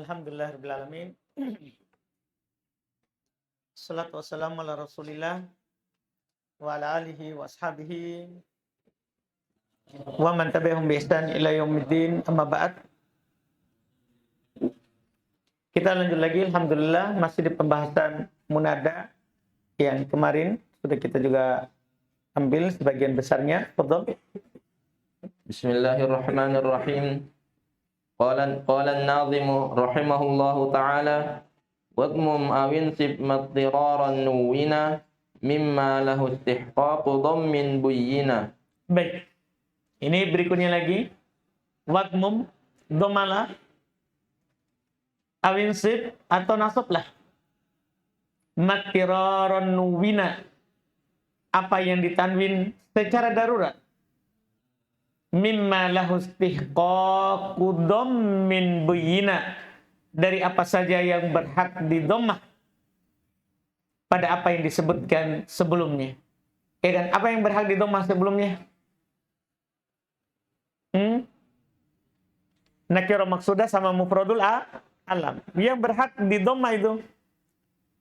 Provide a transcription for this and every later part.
Alhamdulillahirabbil alamin. Shalatu wassalamu ala Rasulillah wa ala alihi wa ashabihi wa man tabi'ahum bi ihsan ila yaumiddin. Amma ba'd. Kita lanjut lagi, alhamdulillah, masih di pembahasan munada yang kemarin sudah kita juga ambil sebagian besarnya. Fadhal. Bismillahirrahmanirrahim. Qala an-nadhimu rahimahullahu ta'ala wadmum awinsib madiraran nuwina mimma lahu istihqaqu dhammin buyyina. Baik. Ini berikutnya lagi. Wadmum domala awinsib atau nasablah. Madiraran nuwina, apa yang ditanwin secara darurat. Mimma lahu istihqaqu dhammin buyyina, dari apa saja yang berhak di dhammah pada apa yang disebutkan sebelumnya. Dan apa yang berhak di dhammah sebelumnya? Nakira maksudah sama mufradul alam. Yang berhak di dhammah itu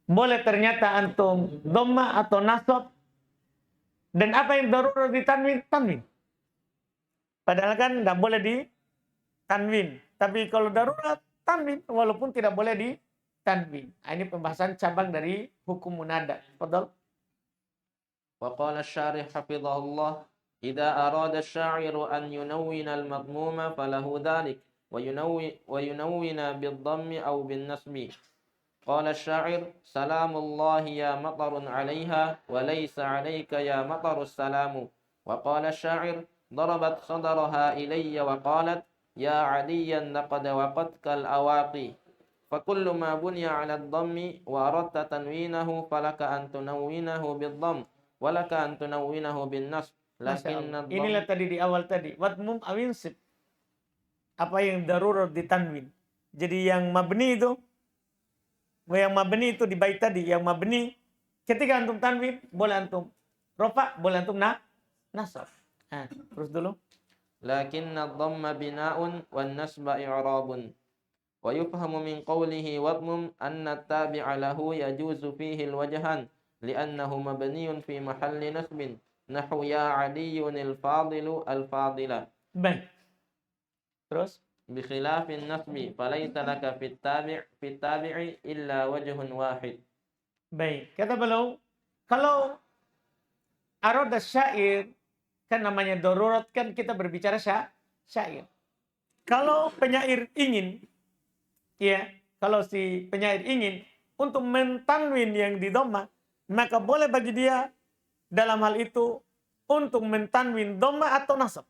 boleh ternyata antum dhammah atau nasab. Dan apa yang darurat ditanwin? Tanwin. Padahal kan tidak boleh di tanwin. Tapi kalau darurat, tanwin. Walaupun tidak boleh di tanwin. Ini pembahasan cabang dari hukum munada. Fadhal. Wa qala asy-syarih hafizahullah, idza arada asy-sya'iru an yunawwina al-madmuma falahu dhalik wa yunawwina bid-dhammi aw bin-nasbi. Qala asy-sya'ir, salamullahi ya matarun 'alaiha wa laysa 'alaika ya matarus salamu. Wa qala asy-sya'ir, ضربت صدرها إلي وقالت يا عليا لقد وقتك الأواقي فكل ما بني على الضم وأردت تنوينه فلك أن تنوينه بالضم ولك أن تنوينه بالنصب لكن الضم. Inilah tadi di awal tadi, wadmum awinsib, apa yang darurat ditanwin. Jadi yang mabni itu di bait tadi, yang mabni ketika antum tanwin boleh antum rofa, boleh antum nasab. Terus dulu. Lakinna dhamma bina'un wan nasba i'rabun. Wa yufhamu min qawlihi wadmum anna tabi'a lahu yajuzu fihi alwajhan li'annahu mabniyun fi mahalli nasbin. Nahu ya 'aliyyun al-fadilu al-fadila. Baik. Terus Bi khilafin nasbi falaysa laka fit tabi'i illa wajhun wahid. Baik. Kata beliau, kalau arada syair, kan namanya darurat, kan kita berbicara syair. Kalau penyair ingin, kalau si penyair ingin untuk mentanwin yang di dhammah, maka boleh bagi dia dalam hal itu untuk mentanwin dhammah atau nasab.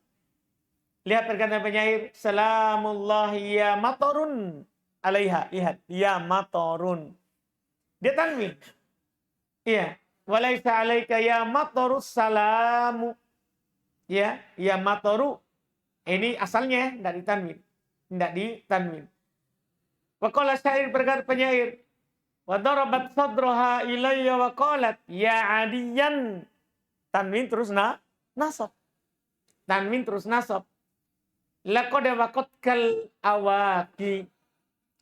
Lihat perkataan penyair, salamullahi ya matarun alaiha. Lihat, ya matarun. Dia tanwin. Walaysa alaika ya matarus salamu. Ya matoru. Ini asalnya tidak ditanwin. Wa qala syair, berkata penyair, wa darabat sadraha ilayya wa qalat ya adiyan. Tanwin terus nasab. Tanwin terus nasab. Laqad waqatkal awaqi.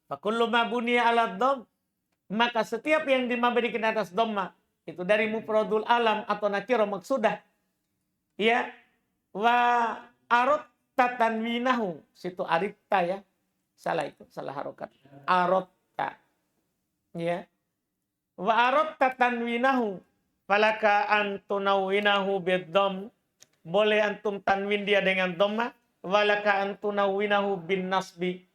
Fa kullu ma buniya ala dhamm. Maka setiap yang dimabnikan atas dhamma itu dari mufradul alam atau nakira maksudah. Wa arad tatanwinahu, situ arita ya. Salah harokat. Aradta. Wa arad tatanwinahu falaka an tunawwinahu bid-dhamm. Boleh antum tanwin dia dengan dhamma, walaka an tunawwinahu bin nasbi.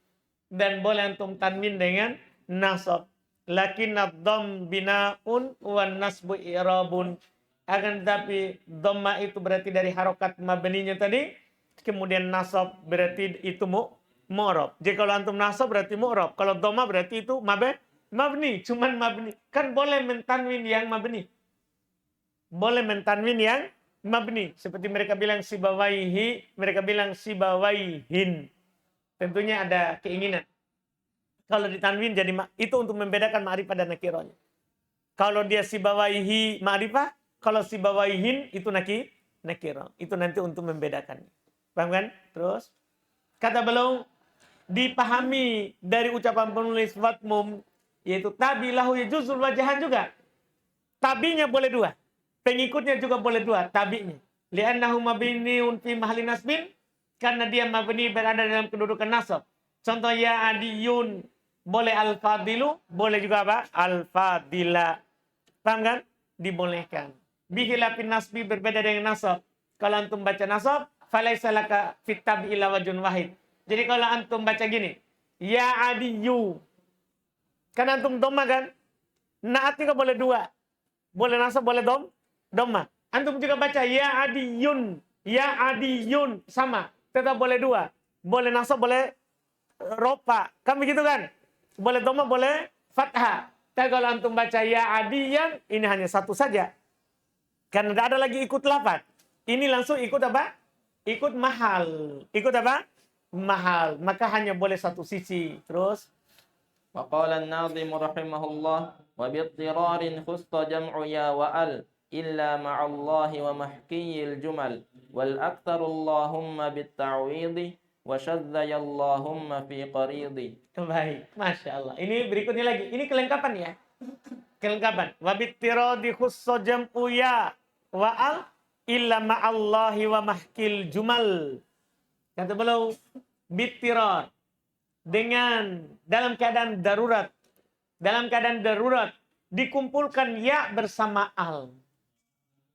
Dan boleh antum tanwin dengan nasab. Lakin ad-dhamm bina'un wan nasbu i'rabun. Akan tetapi dhamma itu berarti dari harokat mabninya tadi, kemudian nasab berarti itu mu'rab. Jadi kalau antum nasab berarti mu'rab, kalau dhamma berarti itu mabni, cuman mabni. Kan boleh mentanwin yang mabni. Boleh mentanwin yang mabni, seperti mereka bilang sibawaihi, mereka bilang sibawaihin. Tentunya ada keinginan. Kalau ditanwin jadi itu untuk membedakan ma'rifah dan nakirahnya. Kalau dia sibawaihi ma'rifah, kalau si bawaihin itu nakirah. Itu nanti untuk membedakannya. Paham kan? Terus kata beliau, dipahami dari ucapan penulis Fatmum, yaitu tabi lahu yajuzul wajahan juga. Tabinya boleh dua. Pengikutnya juga boleh dua, tabinya. Li'annahu mabniun fi mahalli nasbin, karena dia mabni berada dalam kedudukan nasab. Contoh ya adiyun, boleh al-fadilu, boleh juga apa? Al-fadila. Paham kan? Dibolehkan. Bihilafin nasbi, berbeda dengan nasab. Kalau antum baca nasab, falaisa laka fit tabi illa wajhun wahid. Jadi kalau antum baca gini, ya adiyu. Kan antum dhamma kan? Naatnya boleh dua. Boleh nasab, boleh dhamma. Antum juga baca ya adiyun. Ya adiyun. Sama. Tetap boleh dua. Boleh nasab, boleh ropa. Kan begitu kan? Boleh dhamma, boleh fathah. Tapi kalau antum baca ya adiyan, ini hanya satu saja. Karena tidak ada lagi ikut lafaz. Ini langsung ikut apa? Ikut mahal. Ikut apa? Mahal. Maka hanya boleh satu sisi. Terus. وقال الناظم رحمه الله وباضطرار خص جمع يا وأل إلا مع الله ومحكي الجمل والأكثر اللهم بالتعويض وشذ يا اللهم في قريض. Baik, Masya Allah. Ini berikutnya lagi. Ini kelengkapan ya. Kelengkapan. Wabittiradi khusso jam'u ya wa'al illa ma'allahi wa mahkil jumal. Kata beliau, bittirad. Dengan dalam keadaan darurat. Dalam keadaan darurat. Dikumpulkan ya bersama al.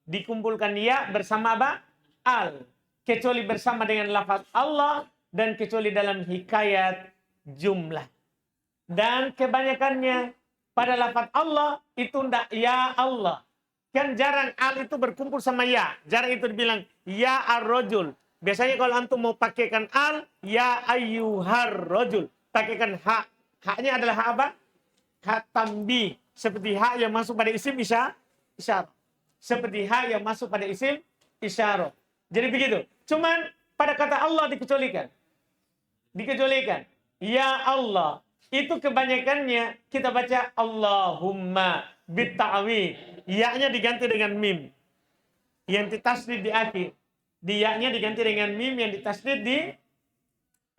Dikumpulkan ya bersama apa? Al. Kecuali bersama dengan lafaz Allah. Dan kecuali dalam hikayat jumlah. Dan kebanyakannya pada lafaz Allah itu ndak ya Allah. Kan jarang al itu berkumpul sama ya. Jarang itu dibilang ya ar-rajul. Biasanya kalau antum mau pakaikan al, ya ayyuhar rajul. Pakaikan hak. Haknya adalah hak apa? Hak tambi. Seperti hak yang masuk pada isim isyarah. Seperti hak yang masuk pada isim isyarah. Jadi begitu. Cuman pada kata Allah dikecualikan. Dikecualikan. Ya Allah. Itu kebanyakannya kita baca Allahumma bitta'wi. Ya-nya diganti dengan mim. Yang ditasdid di akhir. Di ya-nya diganti dengan mim yang ditasdid di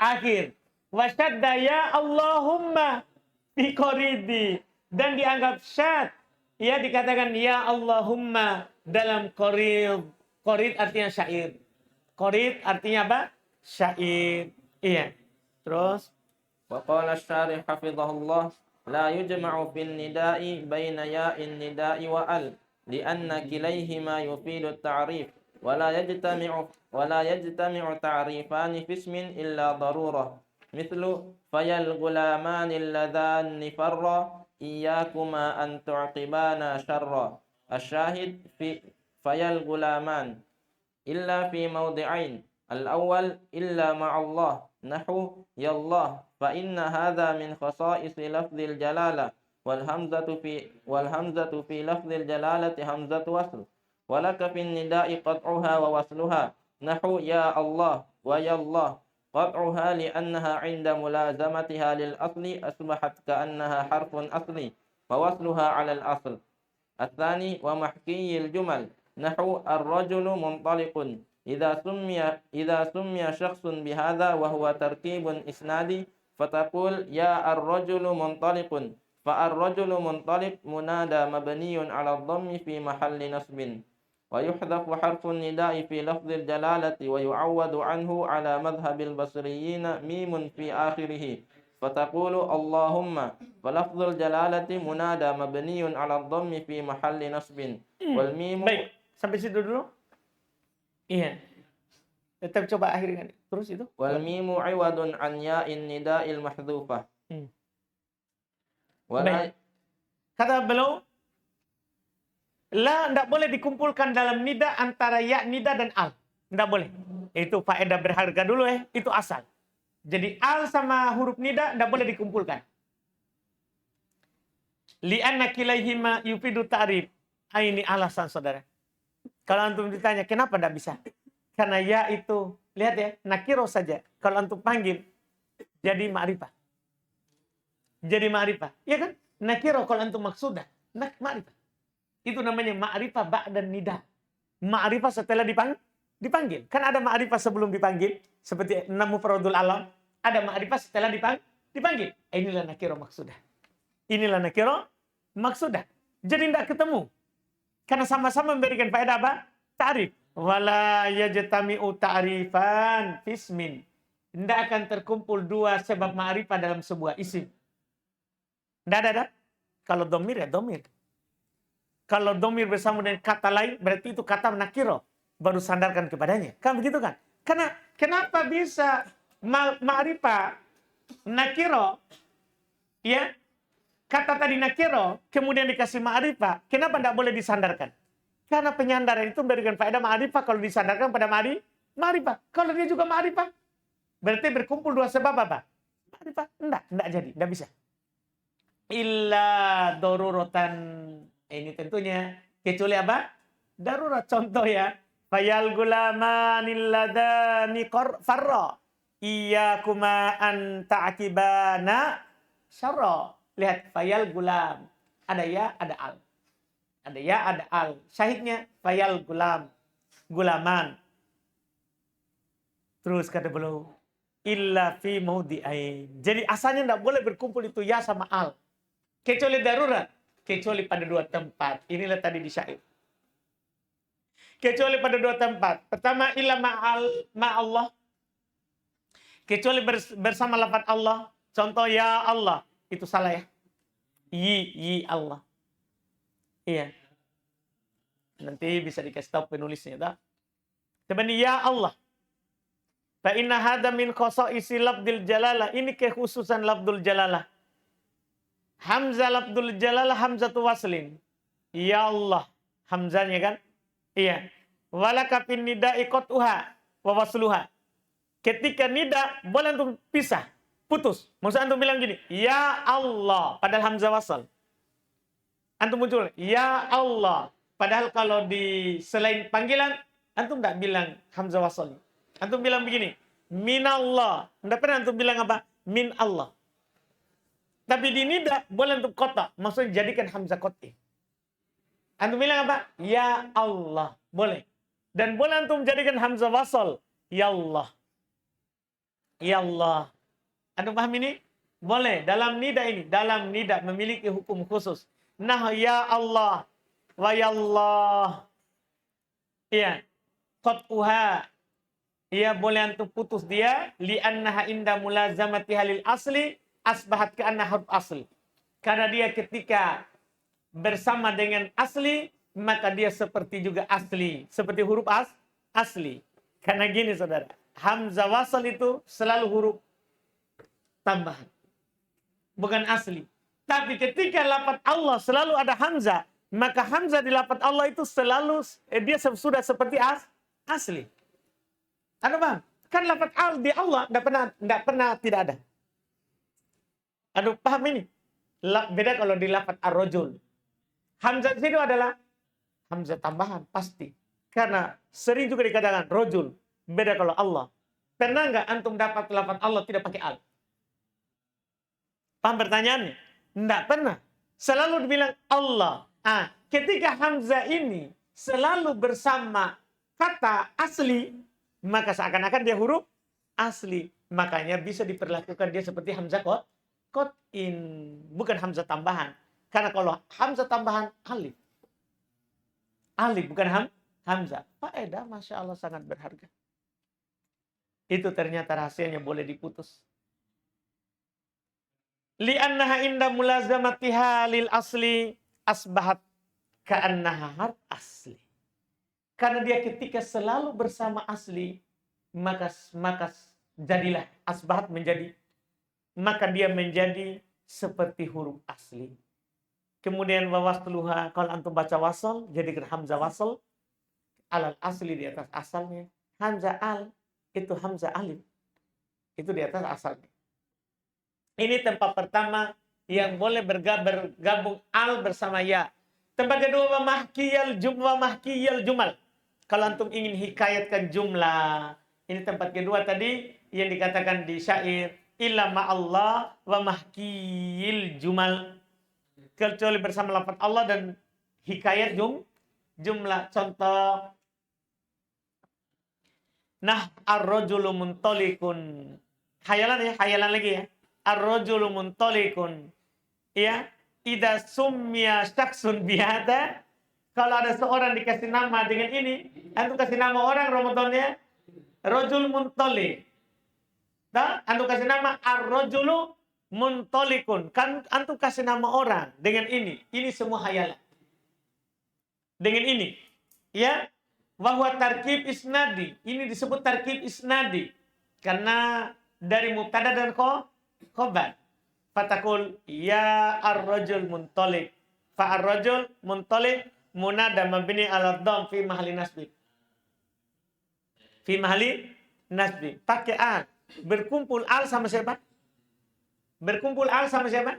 akhir. Wasyadda ya Allahumma biqoridi. Dan dianggap syad. Ya dikatakan ya Allahumma dalam qorid. Qorid artinya syair. Qorid artinya apa? Syair. Iya. Terus. وقال الشارح حفظه الله لا يجمع في النداء بين ياء النداء وأل لأن كليهما يفيد التعريف ولا يجتمع تعريفان في اسم إلا ضرورة مثل فيا الغلامان اللذان فرا إياكما أن تعقبانا شرا. الشاهد في فيا الغلامان إلا في موضعين. الأول إلا مع الله نحو يا الله فإن هذا من خصائص لفظ الجلالة والهمزة في لفظ الجلالة همزة وصل ولك في النداء قطعها ووصلها نحو يا الله ويا الله قطعها لأنها عند ملازمتها للأصل أصبحت كأنها حرف أصلي ووصلها على الأصل. الثاني ومحكي الجمل نحو الرجل منطلق إذا سمي شخص بهذا وهو تركيب إسنادي فتقول يا الرجل منطلق فالرجل منطلق منادى مبني على الضم في محل نصب ويحذف حرف النداء في لفظ الجلالة ويعوض عنه على مذهب البصريين ميم في آخره فتقول اللهم فلفظ الجلالة منادى مبني على الضم في محل نصب والميم. Baik, sampai situ dulu. Iya. Tetap coba akhirkan. Terus itu. والميم عوض عن ياء النداء المحذوفة. Baik. Kata beliau, la tidak boleh dikumpulkan dalam nida antara ya nida dan al. Tidak boleh. Itu faedah berharga dulu ya. Itu asal. Jadi al sama huruf nida tidak boleh dikumpulkan. Li'anna kilaihima yufidu ta'rif. Ini alasan saudara. Kalau antum ditanya kenapa tidak bisa? Karena ya itu, lihat ya, nakiro saja. Kalau antum panggil, jadi ma'rifah. Jadi ma'rifah. Iya kan? Nakiro kalau antum maksudah. Ma'rifah. Itu namanya ma'rifah ba'dan nida. Ma'rifah setelah dipanggil. Kan ada ma'rifah sebelum dipanggil. Seperti nama mufradul alam. ada ma'rifah setelah dipanggil. Inilah nakiro maksudah. Inilah nakiro maksudah. Jadi tidak ketemu. Karena sama-sama memberikan faedah apa? Ta'rif. Wala yajtami'u ta'rifan fismin. Tidak akan terkumpul dua sebab ma'rifah dalam sebuah isim. Tidak ada. Kalau domir ya domir. Kalau domir bersama dengan kata lain, berarti itu kata nakiro. Baru sandarkan kepadanya. Kan begitu kan? Karena kenapa bisa ma'rifah nakiro, ya, kata tadi nakiro, kemudian dikasih ma'rifah, kenapa tidak boleh disandarkan? Karena penyandaran itu memberikan faedah ma'rifah kalau disandarkan pada ma'rifah. Kalau dia juga ma'rifah, berarti berkumpul dua sebab apa? Ma'rifah. Enggak jadi, enggak bisa. Illa daruratan. Ini tentunya kecuali apa? Darurat. Contoh ya. Fayal gulamanil ladani farra. Iyakuma an ta'akibana syarra. Lihat, fayal gulam. Ada ya, ada al. Ada ya, ada al. Syahidnya, fayal gulam. Gulaman. Terus kata beliau, illa fi maudi'ain. Jadi asalnya tidak boleh berkumpul itu ya sama al. Kecuali darurat. Kecuali pada dua tempat. Inilah tadi di syair. Kecuali pada dua tempat. Pertama, illa ma'allah. Kecuali bersama lafaz Allah. Contoh, ya Allah. Itu salah ya. Yi Allah. Iya. Nanti bisa dikasih tahu penulisnya. Tak? Sebenarnya ya Allah. Fa inna hadha min khasa'isi lafdil jalalah. Ini kekhususan lafdul jalalah. Hamzah lafdul jalalah hamzatu waslin. Ya Allah. Hamzahnya kan? Iya. Walaka fin nida'i qat'uha wa wasluha. Ketika nida boleh antum pisah, putus. Maksudnya antum bilang gini, ya Allah, padahal hamzah wasal. Antum muncul, ya Allah. Padahal kalau di selain panggilan, antum tidak bilang hamzah wasal. Antum bilang begini, minallah. Tidak pernah antum bilang apa? Min Allah. Tapi di nida boleh antum kota. Maksudnya jadikan hamzah koti. Antum bilang apa? Ya Allah. Boleh. Dan boleh antum jadikan hamzah wasal. Ya Allah. Ya Allah. Antum paham ini? Boleh. Dalam nida ini. Dalam nida memiliki hukum khusus. Nah ya Allah. Wa ya Allah. Iya. Qat'uha. Iya boleh antum putus dia. Li'annaha inda mulazamati halil asli. Asbahat ke'anna huruf asli. Karena dia ketika bersama dengan asli. Maka dia seperti juga asli. Seperti huruf asli. Karena gini saudara. Hamzah wasal itu selalu huruf tambahan. Bukan asli. Tapi ketika lafaz Allah selalu ada hamzah. Maka hamzah di lafaz Allah itu selalu dia sudah seperti asli. Anda paham? Kan lafaz al di Allah tidak pernah tidak ada. Anda paham ini? Beda kalau di lafaz ar-rajul. Hamzah di situ adalah hamzah tambahan pasti. Karena sering juga dikatakan rajul. Beda kalau Allah. Pernah nggak antum dapat lafaz Allah tidak pakai al? Paham pertanyaannya? Nggak pernah. Selalu dibilang Allah. Ketika hamzah ini selalu bersama kata asli, maka seakan-akan dia huruf asli. Makanya bisa diperlakukan dia seperti hamzah qat'in. Bukan hamzah tambahan. Karena kalau hamzah tambahan, alif. Alif bukan hamzah. Faedah, Masya Allah, sangat berharga. Itu ternyata rahasianya boleh diputus. Li'annaha inda mulazamatiha lil asli asbahat ka'annaha harf asli. Karena dia ketika selalu bersama asli, maka jadilah asbahat menjadi, maka dia menjadi seperti huruf asli. Kemudian wasluha, kalau antum baca wasal, jadikan hamzah wasal alal asli di atas asalnya. Hamzah al itu hamzah alif. Itu di atas asalnya. Ini tempat pertama yang boleh bergabung al bersama ya. Tempat kedua, mahkiyal jumal. Kalau antum ingin hikayatkan jumlah. Ini tempat kedua tadi yang dikatakan di syair. Illa ma'allah wa mahkiyil jumal. Kecuali bersama lafaz Allah dan hikayat jumlah. Contoh. Nah ar-rajulu muntalikun Hayalan ya, hayalan lagi ya. Ar-rajulu muntalikun. Ya, idza summiya syakhsun bihada. Kalau ada seorang dikasih nama dengan ini, antum kasih nama orang Ramadannya rajul muntalik. Nah, antum kasih nama ar-rajulu muntalikun. Kan antum kasih nama orang dengan ini. Ini semua hayalan. Dengan ini, ya, bahwa tarkib isnadi. Ini disebut tarkib isnadi karena dari mubtada dan khobar. Fatakul ya ar-rajul muntalik. Fa ar-rajul muntalik munada mabni ala dhamm fi mahalli nasbi. Fi mahalli nasbi. Pakai al. Berkumpul al sama siapa? Berkumpul al sama siapa?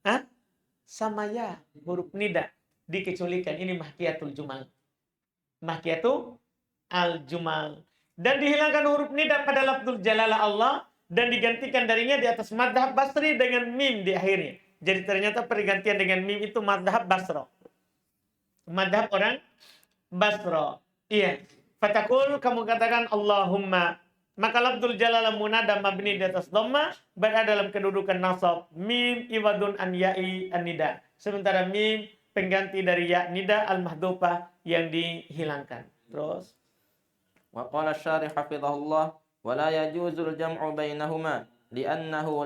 Hah? Sama ya, huruf nida. Dikecualikan, ini mahkiyatul jumal. Mahkiyatul al-jumal. Dan dihilangkan huruf nida pada lafzul jalalah Allah dan digantikan darinya di atas madhab Basri dengan mim di akhirnya. Jadi ternyata pergantian dengan mim itu madhab Basro. Madhab orang Basro. Iya. Fatakul, kamu katakan Allahumma. Maka lafzul jalalah munada mabni di atas dhamma berada dalam kedudukan nasab. Mim iwadun an ya'i an nida. Sementara mim pengganti dari ya nida al-mahdhufah yang dihilangkan. Terus wa qala asy-syarih hafizahullah wa la yajuzul jam'u bainahuma li'annahu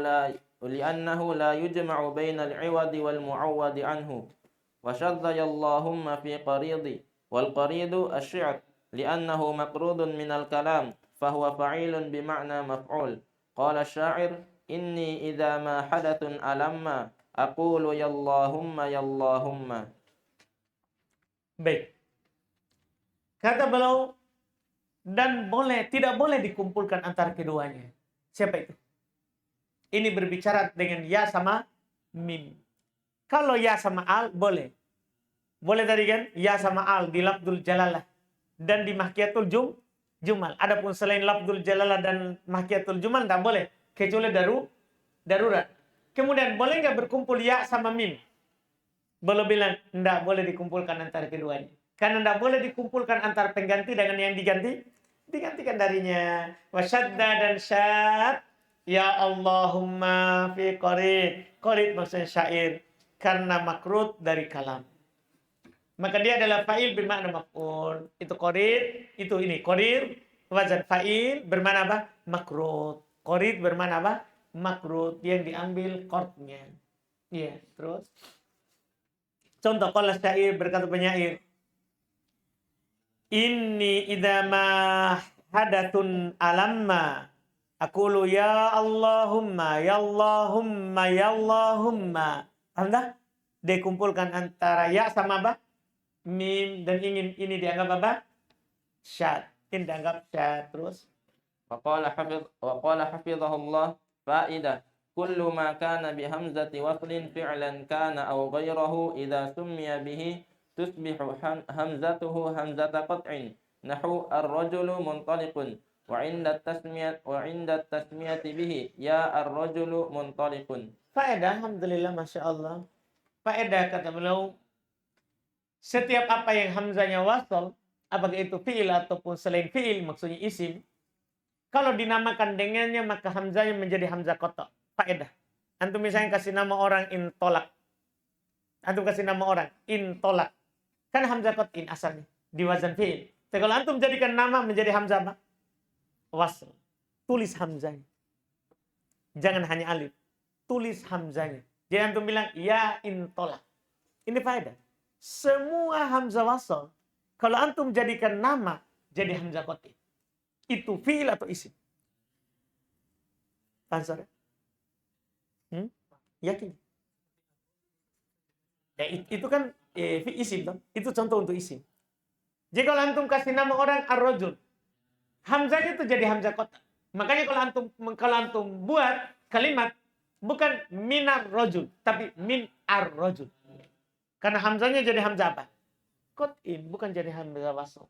la yujma'u bainal 'iwadi wal mu'awwadi anhu wa shadda Allahumma fi qaridi wal qaridu asy-syi'r li'annahu maqrudun minal kalam fahuwa fa'ilun bima'na maf'ul qala asy-sya'ir inni idza ma hadathun alamma aqulu yallahumma yallahumma. baik. Kata beliau, dan tidak boleh dikumpulkan antara keduanya. Siapa itu? Ini berbicara dengan ya sama mim. Kalau ya sama al, boleh. Boleh tadi kan? Ya sama al di lafzul jalalah dan di mahkiyatul jumal. Adapun selain lafzul jalalah dan mahkiyatul jumal, tidak boleh. Kecuali darurat. Kemudian, boleh nggak berkumpul ya sama mim? Belum bilang, tidak boleh dikumpulkan antara keduanya. Karena tidak boleh dikumpulkan antara pengganti dengan yang digantikan darinya. Wasyadda dan syad. Ya Allahumma fi qarid. Qarid maksudnya syair. Karena makrut dari kalam. Maka dia adalah fa'il bermakna maf'ul. Itu qarid. Itu ini. Qadir. Wazan fa'il bermakna apa? Makrut. Qarid bermakna apa? Makrut. Yang diambil qardnya. Iya, terus. Contoh, qala syair, berkata penyair. Inni idama hadatun alamma aqulu ya Allahumma ya Allahumma ya Allahumma. Anda dikumpulkan antara ya sama apa? Mim, dan ingin ini dianggap apa? Syad. Ini dianggap syad. Terus وقال حفظه الله فائدة كل ما كان بهمزة وصل فعلا كان أو غيره إذا سمي به تصبح همزته همزة قطع نحو الرجل منطلق وعند التسمية به يا الرجل منطلق. Faedah, alhamdulillah, masya Allah. Faedah, kata beliau, setiap apa yang hamzanya wasal, apakah itu fi'il ataupun selain fi'il, maksudnya isim, kalau dinamakan dengannya maka hamzanya menjadi hamzah qata'. Faedah. Antum misalnya kasih nama orang intolak. Antum kasih nama orang intolak. Kan hamzah qat'in asalnya di wazan fi'il. Tapi kalau antum jadikan nama menjadi hamzah apa? Wasl. Tulis hamzanya. Jangan hanya alif. Tulis hamzanya. Jadi antum bilang ya intolak. Ini faedah. Semua hamzah wasl kalau antum jadikan nama jadi hamzah qat'in. Itu fi'il atau isim? Answer. Yakin? Ya, itu kan isim, dong. Itu contoh untuk isim. Jadi kalau antum kasih nama orang ar-rajul, hamzahnya itu jadi hamzah qata'. Makanya kalau antum buat kalimat bukan minar rajul, tapi min ar-rajul. Karena hamzahnya jadi hamzah apa? Qat'in, bukan jadi hamzah wasl.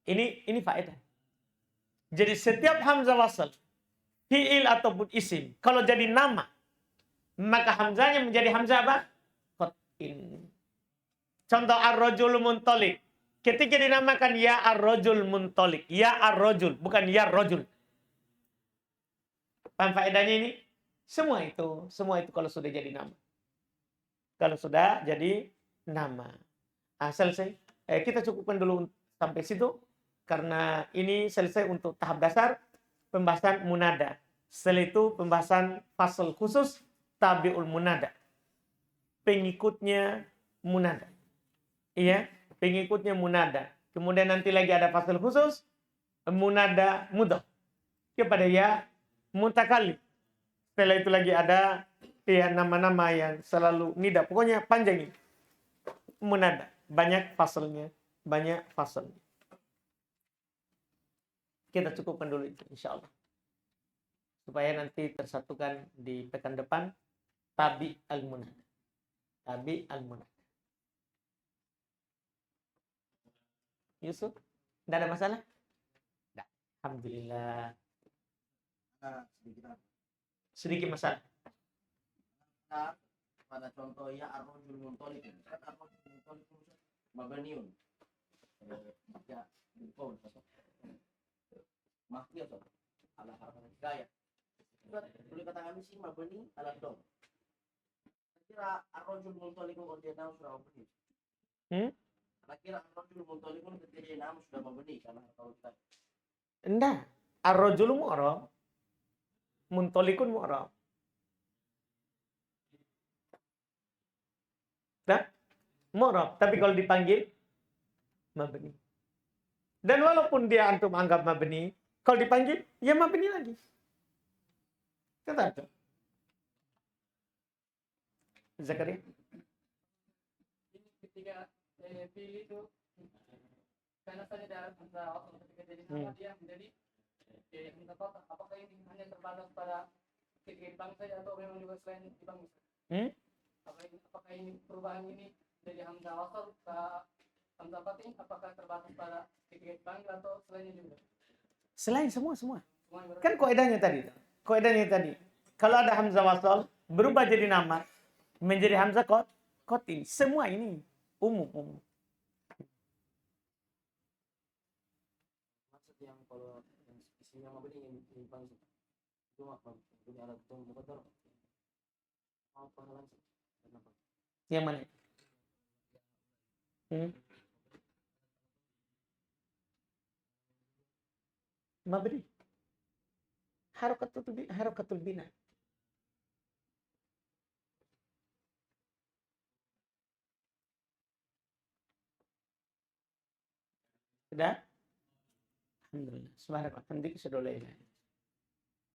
Ini faedah. Jadi setiap hamzah wasl, fi'il ataupun isim, kalau jadi nama, maka hamzahnya menjadi hamzah apa? Qat'in. Contoh ar-rajul muntalik. Ketika dinamakan ya ar-rajul muntalik, ya ar-rajul, bukan ya rajul. Paham faedahnya ini? Semua itu kalau sudah jadi nama. Kalau sudah jadi nama. Nah, selesai. Kita cukupkan dulu sampai situ. Karena ini selesai untuk tahap dasar pembahasan munada. Setelah itu pembahasan fasal khusus tabi'ul munada. Pengikutnya munada. Iya, pengikutnya munada. Kemudian nanti lagi ada fasal khusus munada mudhaf kepada ya mutakallim. Setelah itu lagi ada ya nama-nama yang selalu nida. Pokoknya panjang ini. Munada. Banyak fasalnya. Banyak fasalnya. Kita cukupkan dulu itu insya Allah. Supaya nanti tersatukan di pekan depan. Tabi al-munada. Tabi al-munada. Yusuf? Tidak ada masalah? Tidak. Alhamdulillah. Sedikit masalah. Pada contohnya ar-rajul muntaliq. Kan ar-rajul muntaliq mabniun. Ya, betul. Mahdi atau ala harfa hidayah. Boleh katakan sih mabni ala dom. Kira ar-rajul muntaliq kalau dia nama sudah mabni. Kira ar-rajul muntaliq ketika dia nama sudah mabni karena kalau kita. Enggak. Ar-rajulu mu'rab. Muntalikun mu'rab. Nah, mu'rab. Tapi kalau dipanggil mabni. Dan walaupun dia antum anggap mabni, kalau dipanggil ya mabni lagi. Tetap. Zakaria. Ketika pilih itu karena saya dalam antara ketika jadi nama dia menjadi apakah ini hanya terbatas pada ketika bangsa atau memang juga selain di bangsa? Apakah ini perubahan ini dari hamzah wasal ke hamzah fathah apakah terbatas pada ketika bangsa atau selainnya juga? Selain semua. Kan kaidahnya tadi. Kalau ada hamzah wasal berubah jadi nama menjadi hamzah qati. Semua ini umum. Maksud yang kalau isinya mabni yang bangsa. Itu apa? Ini alat untuk muqaddar. Apa langsung? Kenapa? Yang mana? Mabni. Harakatul bina. Sudah? Alhamdulillah. Subhanallah. Alhamdulillah.